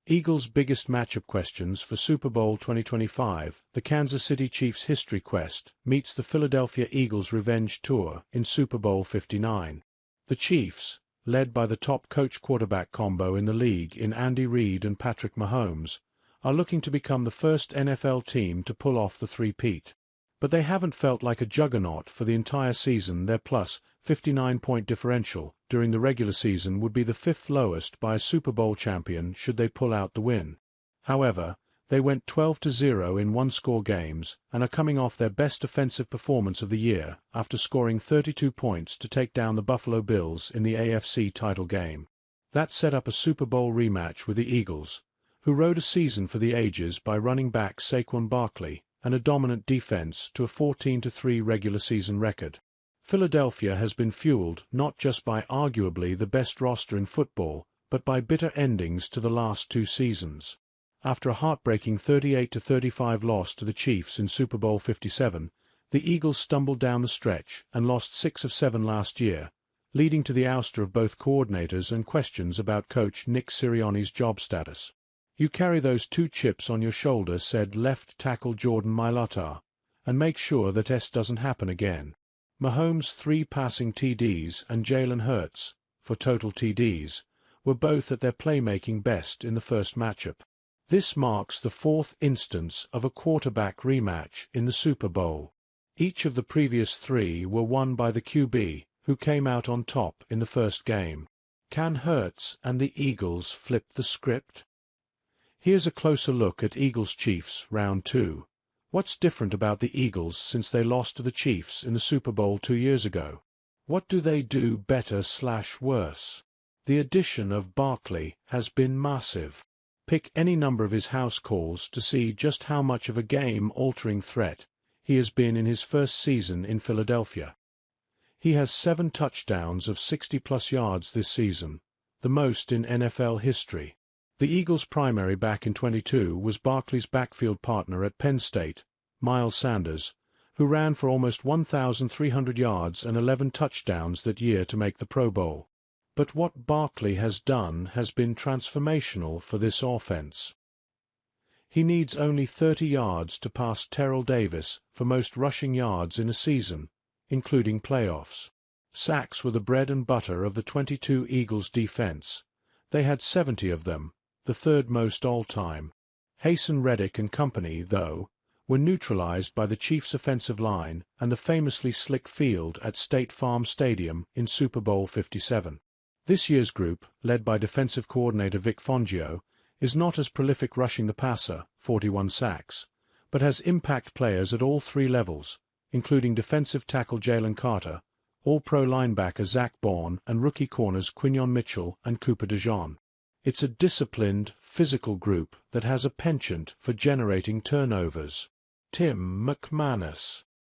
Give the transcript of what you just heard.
Eagles' biggest matchup questions for Super Bowl 2025, the Kansas City Chiefs' history quest meets the Philadelphia Eagles' revenge tour in Super Bowl 59. The Chiefs, led by the top coach-quarterback combo in the league in Andy Reid and Patrick Mahomes, are looking to become the first NFL team to pull off the three-peat. But they haven't felt like a juggernaut for the entire season. Their plus 59-point differential during the regular season would be the fifth lowest by a Super Bowl champion should they pull out the win. However, they went 12-0 in one-score games and are coming off their best offensive performance of the year after scoring 32 points to take down the Buffalo Bills in the AFC title game. That set up a Super Bowl rematch with the Eagles, who rode a season for the ages by running back Saquon Barkley and a dominant defense to a 14-3 regular season record. Philadelphia has been fueled not just by arguably the best roster in football, but by bitter endings to the last two seasons. After a heartbreaking 38-35 loss to the Chiefs in Super Bowl 57, the Eagles stumbled down the stretch and lost 6 of 7 last year, leading to the ouster of both coordinators and questions about coach Nick Sirianni's job status. "You carry those two chips on your shoulder," said left tackle Jordan Mailata, "and make sure that doesn't happen again." Mahomes' 3 passing TDs and Jalen Hurts, for total TDs, were both at their playmaking best in the first matchup. This marks the 4th instance of a quarterback rematch in the Super Bowl. Each of the previous 3 were won by the QB, who came out on top in the first game. Can Hurts and the Eagles flip the script? Here's a closer look at Eagles-Chiefs Round 2. What's different about the Eagles since they lost to the Chiefs in the Super Bowl 2 years ago? What do they do better/worse? The addition of Barkley has been massive. Pick any number of his house calls to see just how much of a game-altering threat he has been in his first season in Philadelphia. He has 7 touchdowns of 60-plus yards this season, the most in NFL history. The Eagles' primary back in 22 was Barkley's backfield partner at Penn State, Miles Sanders, who ran for almost 1,300 yards and 11 touchdowns that year to make the Pro Bowl. But what Barkley has done has been transformational for this offense. He needs only 30 yards to pass Terrell Davis for most rushing yards in a season, including playoffs. Sacks were the bread and butter of the 22 Eagles defense. They had 70 of them, the 3rd most all-time. Hasten Reddick and company, though, were neutralized by the Chiefs' offensive line and the famously slick field at State Farm Stadium in Super Bowl 57. This year's group, led by defensive coordinator Vic Fangio, is not as prolific rushing the passer, 41 sacks, but has impact players at all 3 levels, including defensive tackle Jalen Carter, all-pro linebacker Zach Bourne, and rookie corners Quinyon Mitchell and Cooper DeJean. It's a disciplined, physical group that has a penchant for generating turnovers. Tim McManus.